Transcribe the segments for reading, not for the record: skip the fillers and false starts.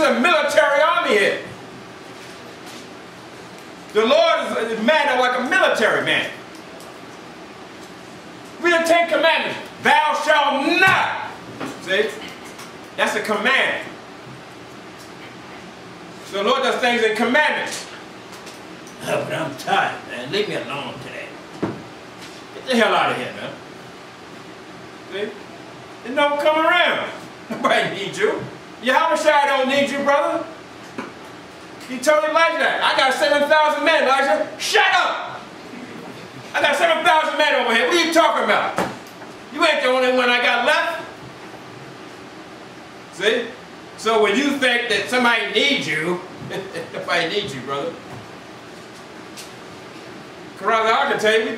is a military army here. The Lord is man like a military man. Read the 10 Commandments. Thou shalt not. See? That's a command. So the Lord does things in commandments. Oh, but I'm tired, man. Leave me alone today. Get the hell out of here, man. See? It don't come around. Nobody needs you. Yahweh don't need you, brother. He told Elijah, I got 7,000 men, Elijah. Shut up! I got 7,000 men over here. What are you talking about? You ain't the only one I got left. See? So when you think that somebody needs you, nobody needs you, brother. Brother, I can tell you,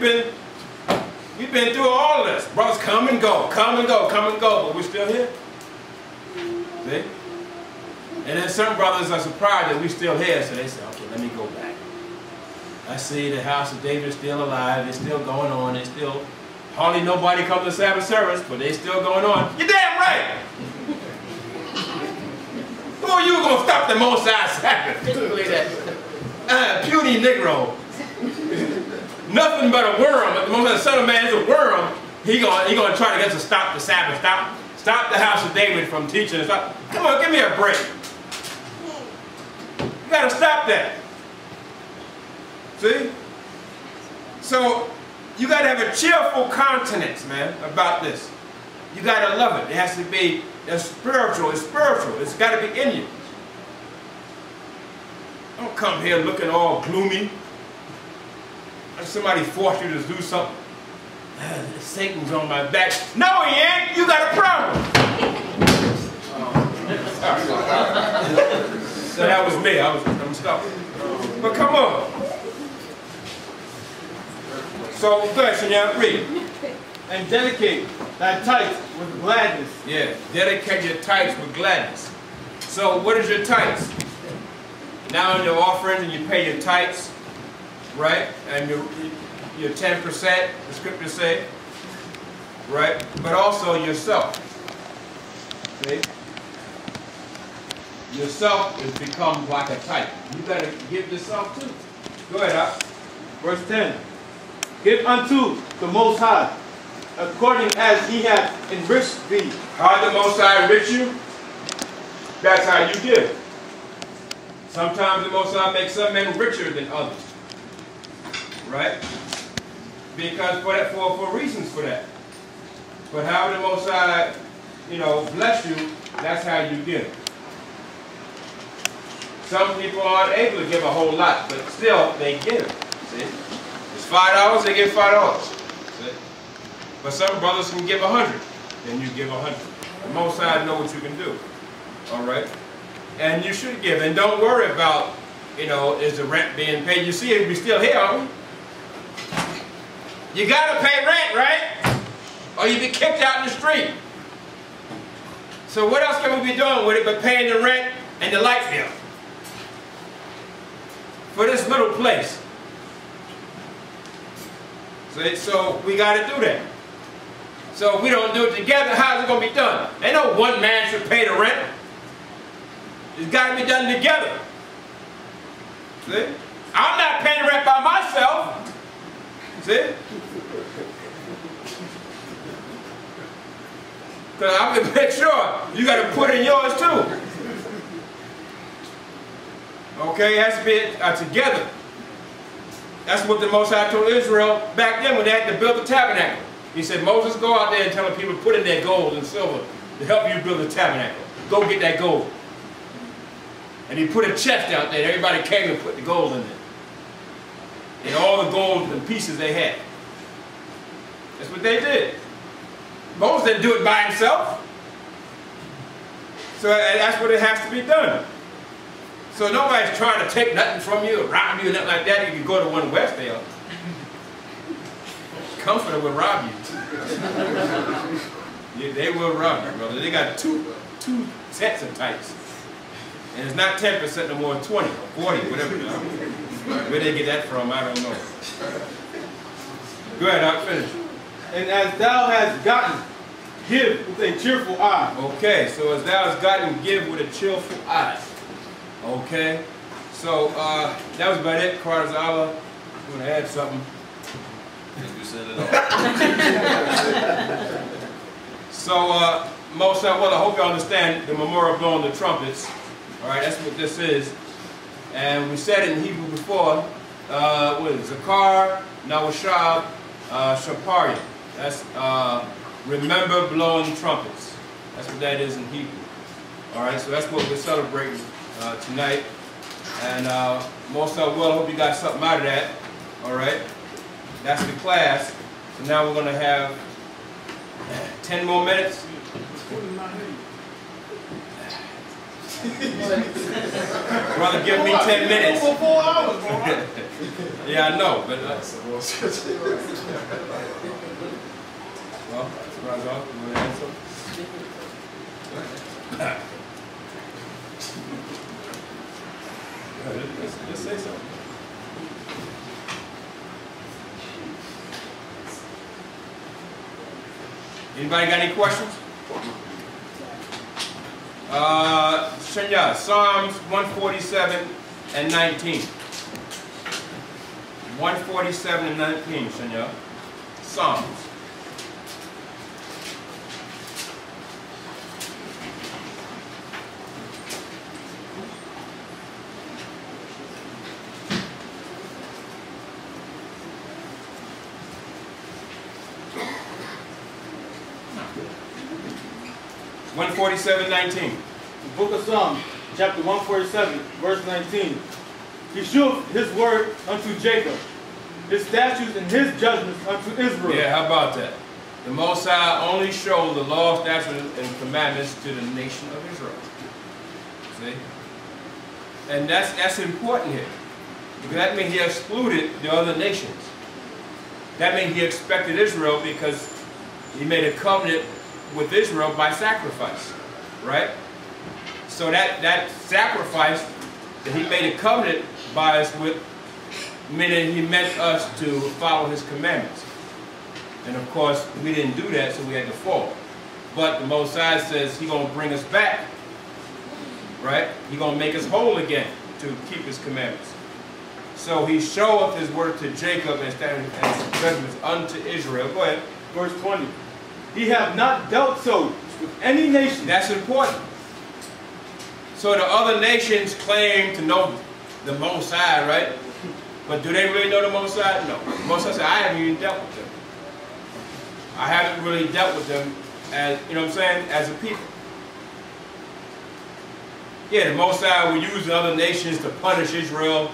we've been through all of this. Brothers come and go, come and go, come and go, but we're still here. See? And then some brothers are surprised that we're still here, so they say, okay, let me go back. I see the house of David is still alive, it's still going on, it's still, hardly nobody comes to Sabbath service, but they still going on. You're damn right! Who are you going to stop the Most High Sabbath? Look at that. Puny Negro. Nothing but a worm. At the moment the Son of Man is a worm, he gonna try to get us to stop the Sabbath, stop the house of David from teaching. Come on, give me a break. You gotta stop that. See? So you gotta have a cheerful countenance, man, about this. You gotta love it. It has to be spiritual. It's spiritual. It's gotta be in you. Don't come here looking all gloomy. Like somebody forced you to do something. Satan's on my back. No, he ain't. You got a problem. So that was me. I'm stuck. But come on. So, go ahead, Senor, read. And dedicate thy tithes with gladness. Yeah, dedicate your tithes with gladness. So, what is your tithes? Now in your offering and you pay your tithes, right? And your 10%, the scriptures say, right? But also yourself. See? Yourself has become like a tithe. You got to give yourself too. Go ahead, Up. Verse 10. Give unto the Most High, according as he hath enriched thee. How the Most High enrich you? That's how you give. Sometimes the Most High makes some men richer than others. Right? Because for reasons for that. But how the Most High, bless you, that's how you give. Some people aren't able to give a whole lot, but still they give. See? It's $5, they give $5. See? But some brothers can give 100, then you give 100. The Most High know what you can do. All right? And you should give. And don't worry about, is the rent being paid. You see, we're still here, aren't we? You got to pay rent, right? Or you be kicked out in the street. So what else can we be doing with it but paying the rent and the light bill? For this little place. So we got to do that. So if we don't do it together, how's it going to be done? Ain't no one man should pay the rent. It's got to be done together. See? I'm not paying the rent by myself. See? Because I'm going to make sure you got to put in yours too. Okay, it has to be together. That's what the Most High told Israel back then when they had to build the tabernacle. He said, Moses, go out there and tell the people to put in their gold and silver to help you build the tabernacle. Go get that gold. And he put a chest out there. Everybody came and put the gold in there. And all the gold and pieces they had. That's what they did. Moses didn't do it by himself. So that's what it has to be done. So nobody's trying to take nothing from you or rob you or nothing like that. You can go to one Westdale. Comforter will rob you. Yeah, they will rob you, brother. They got two sets of types. And it's not 10% no more, 20 or 40, whatever. Where they get that from, I don't know. Go ahead, I'll finish. And as thou hast gotten, give with a cheerful eye. Okay, so as thou hast gotten, give with a cheerful eye. Okay, so that was about it. Carter's Allah, you want to add something? You said it all. So, most well, I hope you understand the memorial blowing the trumpets. All right, that's what this is. And we said it in Hebrew before. What is it? Zakar, Nawashab, Shapari. That's remember blowing trumpets. That's what that is in Hebrew. All right, so that's what we're celebrating tonight. And most of well, I hope you got something out of that. All right, that's the class. So now we're going to have 10 more minutes. Brother, give me 10 minutes. For 4 hours, bro. Yeah, I know, but well, right off. You want to add something? Let's say something. Anybody got any questions? Shanya, Psalms 147 and 19. 147 and 19, Shanya. Psalms. One 47:19. The book of Psalms, chapter 147, verse 19. He shewed his word unto Jacob, his statutes and his judgments unto Israel. Yeah, how about that? The Most High only showed the law, statutes, and commandments to the nation of Israel. See? And that's important here. Because that means he excluded the other nations. That means he expected Israel because he made a covenant with Israel by sacrifice. Right? So that sacrifice that he made a covenant by us with, meaning he meant us to follow his commandments. And of course, we didn't do that, so we had to fall. But the Most High says he's going to bring us back. Right? He's going to make us whole again to keep his commandments. So he showeth his word to Jacob and his judgments unto Israel. Go ahead. Verse 20. He hath not dealt so with any nation. That's important. So the other nations claim to know the Most High, right? But do they really know the Most High? No. The Most High said, I haven't even dealt with them. I haven't really dealt with them as, you know what I'm saying, as a people. Yeah, the Most High will use the other nations to punish Israel, you know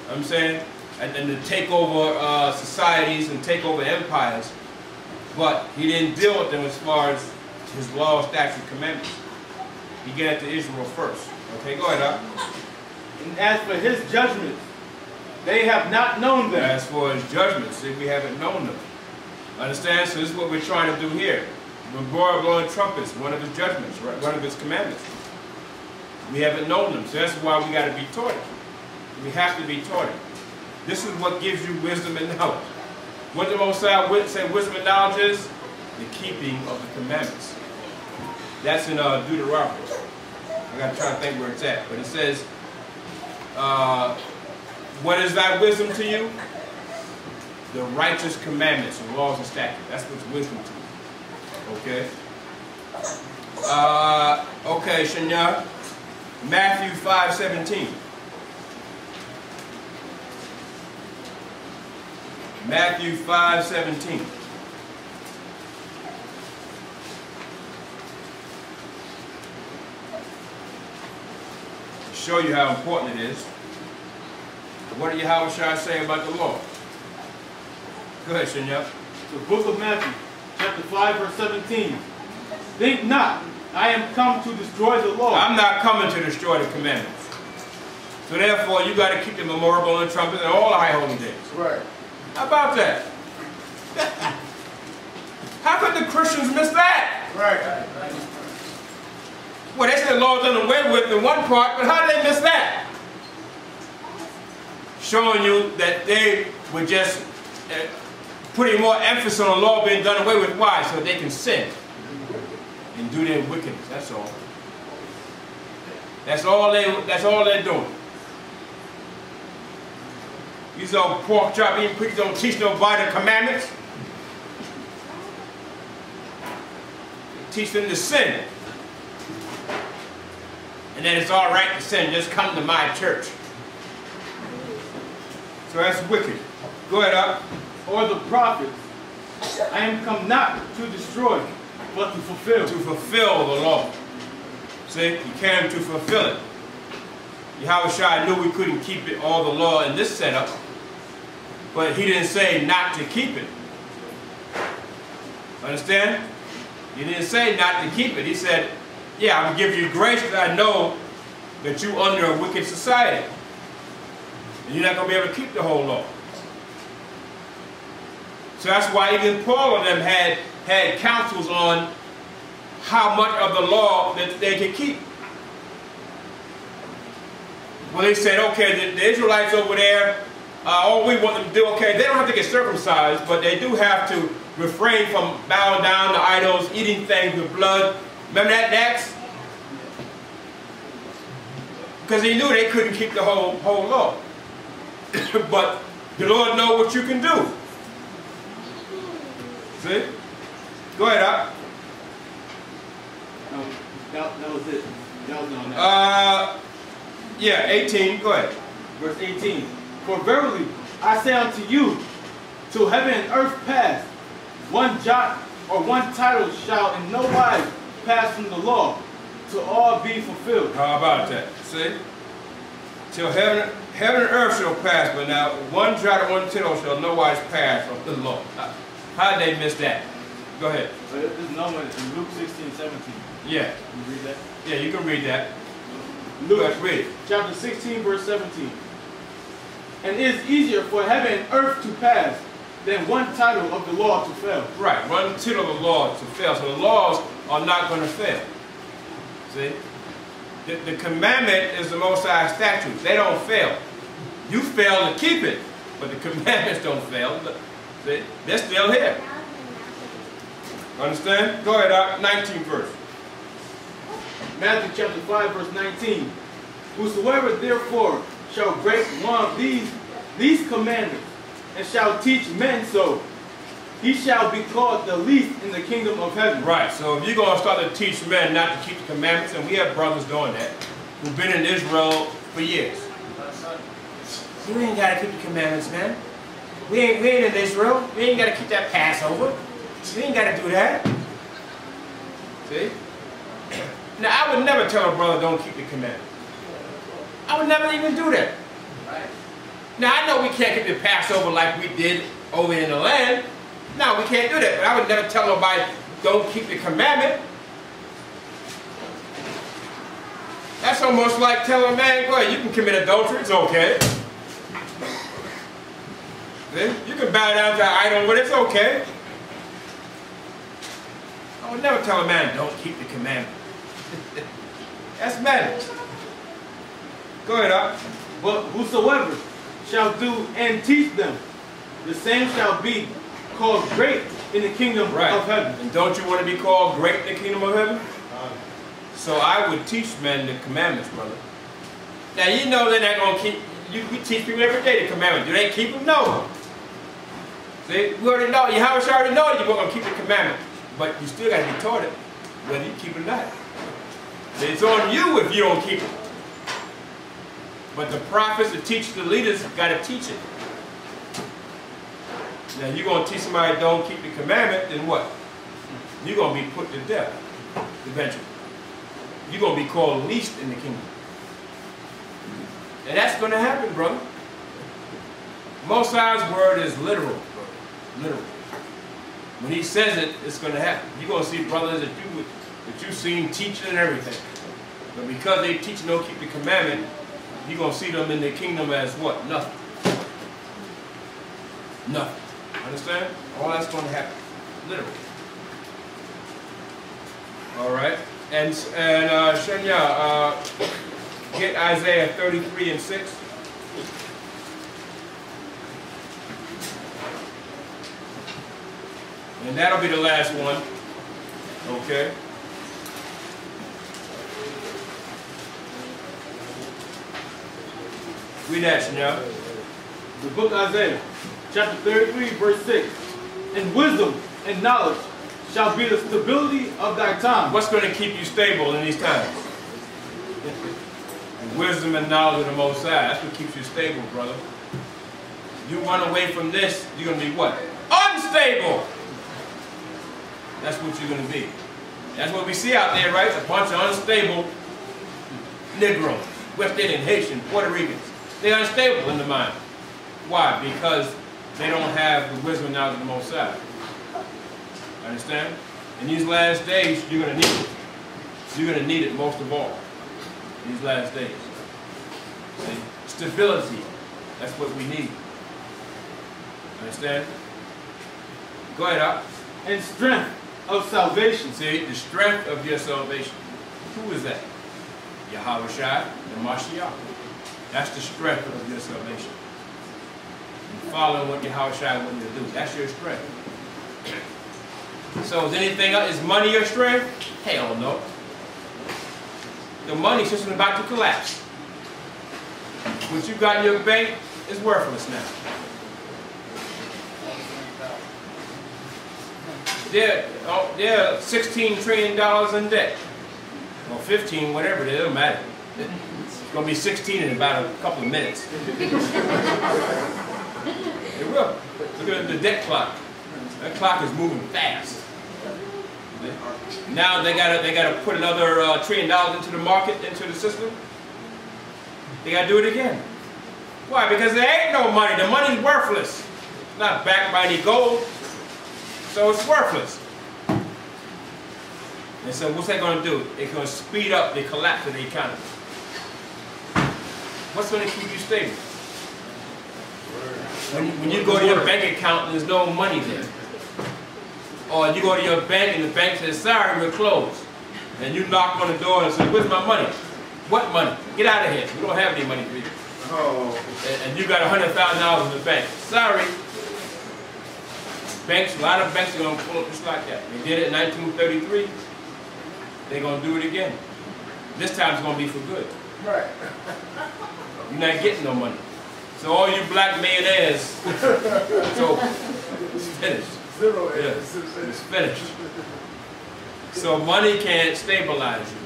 what I'm saying, and to take over societies and take over empires. But he didn't deal with them as far as his law, statutes, commandments. He gave it to Israel first. Okay, go ahead, Doc. And as for his judgments, they have not known them. As for his judgments, we haven't known them. Understand? So this is what we're trying to do here. Memorial blowing trumpets, one of his judgments, right? One of his commandments. We haven't known them, so that's why we got to be taught it. We have to be taught it. This is what gives you wisdom and knowledge. What the Most High say wisdom and knowledge is? The keeping of the commandments. That's in Deuteronomy. I got to try to think where it's at. But it says, what is thy wisdom to you? The righteous commandments and laws and statutes. That's what's wisdom to you. Okay? Okay, Shanya. Matthew 5:17. Matthew 5:17. To show you how important it is. What did Yahweh say about the law? Go ahead, Shanya. The book of Matthew, chapter 5, verse 17. Think not, I am come to destroy the law. I'm not coming to destroy the commandments. So therefore, you got to keep the memorial blowing trumpet and all the high holy days. Right. How about that? How could the Christians miss that? Right. Well, they said the law done away with in one part, but how did they miss that? Showing you that they were just putting more emphasis on the law being done away with. Why? So they can sin and do their wickedness. That's all. That's all they're doing. These old pork chop eating preachers don't teach nobody the commandments. They teach them to sin. And then it's all right to sin. Just come to my church. So that's wicked. Go ahead, up. Or the prophets. I am come not to destroy, but to fulfill. To fulfill the law. See, he came to fulfill it. Yahushua knew we couldn't keep it, all the law in this setup, but he didn't say not to keep it. Understand? He didn't say not to keep it. He said, yeah, I'm going to give you grace because I know that you're under a wicked society. And you're not going to be able to keep the whole law. So that's why even Paul and them had counsels on how much of the law that they could keep. Well, they said, okay, the Israelites over there, all we want them to do, okay, they don't have to get circumcised, but they do have to refrain from bowing down to idols, eating things with blood. Remember that, Dax? Because he knew they couldn't keep the whole law. But the Lord knows what you can do. See? Go ahead, Doc. That was it. That was on that. Yeah, 18. Go ahead. Verse 18. For verily I say unto you, till heaven and earth pass, one jot or one title shall in no wise pass from the law, to all be fulfilled. How about that? See? Till heaven and earth shall pass, but now one jot or one tittle shall no wise pass from the law. How did they miss that? Go ahead. This is known in Luke 16:17. Yeah. Can you read that? Yeah, you can read that. Luke read it. Chapter 16, verse 17. And it is easier for heaven and earth to pass than one title of the law to fail. Right, one tittle of the law to fail. So the laws are not going to fail. See? The commandment is the Most High statute. They don't fail. You fail to keep it, but the commandments don't fail. See? They're still here. Understand? Go ahead, 19 verse. Matthew chapter 5, verse 19. Whosoever therefore shall break one of these commandments, and shall teach men so, he shall be called the least in the kingdom of heaven. Right, so if you're going to start to teach men not to keep the commandments, and we have brothers doing that, who've been in Israel for years. We ain't got to keep the commandments, man. We ain't in Israel. We ain't got to keep that Passover. We ain't got to do that. See? Now, I would never tell a brother don't keep the commandments. I would never even do that. Now, I know we can't keep the Passover like we did over in the land. No, we can't do that. But I would never tell nobody don't keep the commandment. That's almost like telling a man, go ahead, you can commit adultery, it's okay. See? You can bow down to an idol, but it's okay. I would never tell a man, don't keep the commandment. That's manners. Go ahead, up. But whosoever shall do and teach them, the same shall be called great in the kingdom of heaven. And don't you want to be called great in the kingdom of heaven? So I would teach men the commandments, brother. Now you know they're not going to keep, we teach people every day the commandments. Do they keep them? No. See, we already know, Yahushua already know that you're going to keep the commandment. But you still got to be taught it, whether you keep it or not. It's on you if you don't keep it. But the prophets, the teachers, the leaders got to teach it. Now you're going to teach somebody don't keep the commandment, then what? You're going to be put to death eventually. You're going to be called least in the kingdom. And that's going to happen, brother. Most High's word is literal, brother. Literal. When he says it, it's going to happen. You're going to see brothers that you've seen teaching and everything. But because they teach and don't keep the commandment, you're going to see them in the kingdom as what? Nothing. Nothing. Understand? All that's going to happen. Literally. All right. And Shenya, get Isaiah 33 and 6. And that'll be the last one. Okay. Read that, Chanel. The book of Isaiah, chapter 33, verse 6. And wisdom and knowledge shall be the stability of thy time. What's going to keep you stable in these times? Wisdom and knowledge of the Most High. That's what keeps you stable, brother. You run away from this, you're going to be what? Unstable! That's what you're going to be. That's what we see out there, right? A bunch of unstable Negroes, West Indian, Haitian, Puerto Ricans. They're unstable in the mind. Why? Because they don't have the wisdom and knowledge of the Most High. Understand? In these last days, you're going to need it. You're going to need it most of all. These last days. See? Stability. That's what we need. Understand? Go ahead, Op. And strength of salvation. See, the strength of your salvation. Who is that? Yahweh Shai and Mashiach. That's the strength of your salvation. And following what Yahweh Shai wants you to do. That's your strength. So is anything else? Is money your strength? Hell no. The money system is about to collapse. What you got in your bank is worthless now. They're $16 trillion in debt. Or 15, whatever it is, it doesn't matter. It's going to be 16 in about a couple of minutes. It will. Look at the debt clock. That clock is moving fast. Now they gotta put another $1 trillion into the market, into the system. They gotta do it again. Why? Because there ain't no money. The money's worthless. It's not backed by any gold, so it's worthless. And so what's that gonna do? It's gonna speed up the collapse of the economy. What's gonna keep you stable? When you go to your bank account and there's no money there. Or you go to your bank and the bank says, sorry, we're closed. And you knock on the door and say, where's my money? What money? Get out of here. We don't have any money for you. Oh. And you got $100,000 in the bank. Sorry. Banks, a lot of banks are going to pull up just like that. They did it in 1933. They're going to do it again. This time it's going to be for good. Right. You're not getting no money. So all you black millionaires, so it's finished. Zero. Yeah, it's finished. So money can't stabilize you.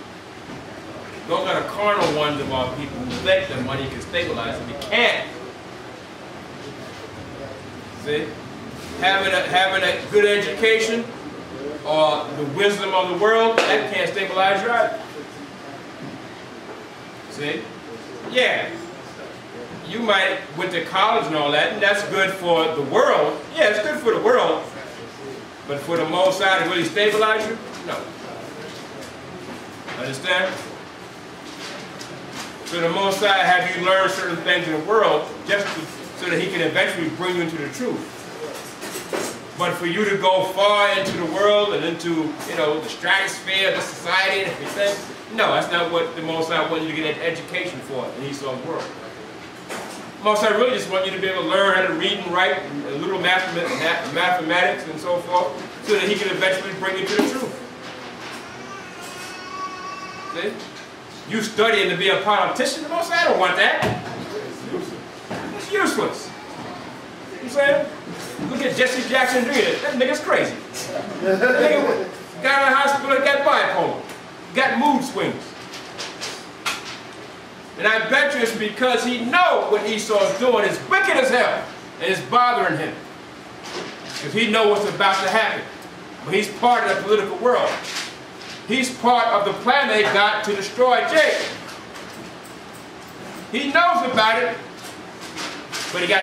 Those are the carnal ones of our people who think that money can stabilize them. It can't. See? Having a good education or the wisdom of the world, that can't stabilize you either. See? Yeah. You might went to college and all that, and that's good for the world. Yeah, it's good for the world. But for the Most High to really stabilize you, no. Understand? So the Most High have you learn certain things in the world just so that He can eventually bring you into the truth. But for you to go far into the world and into, the stratosphere of the society and everything, no, that's not what the Most High wants you to get an education for in Esau's world. Most I really just want you to be able to learn how to read and write, and a little mathematics and so forth, so that He can eventually bring you to the truth. See? You studying to be a politician, Most I don't want that. It's useless. You know what I'm saying? Look at Jesse Jackson Jr. That nigga's crazy. That nigga got in the hospital, got bipolar, got mood swings. And I bet you it's because he knows what Esau's doing is wicked as hell and it's bothering him. Because he knows what's about to happen. But he's part of the political world. He's part of the plan they got to destroy Jacob. He knows about it, but he got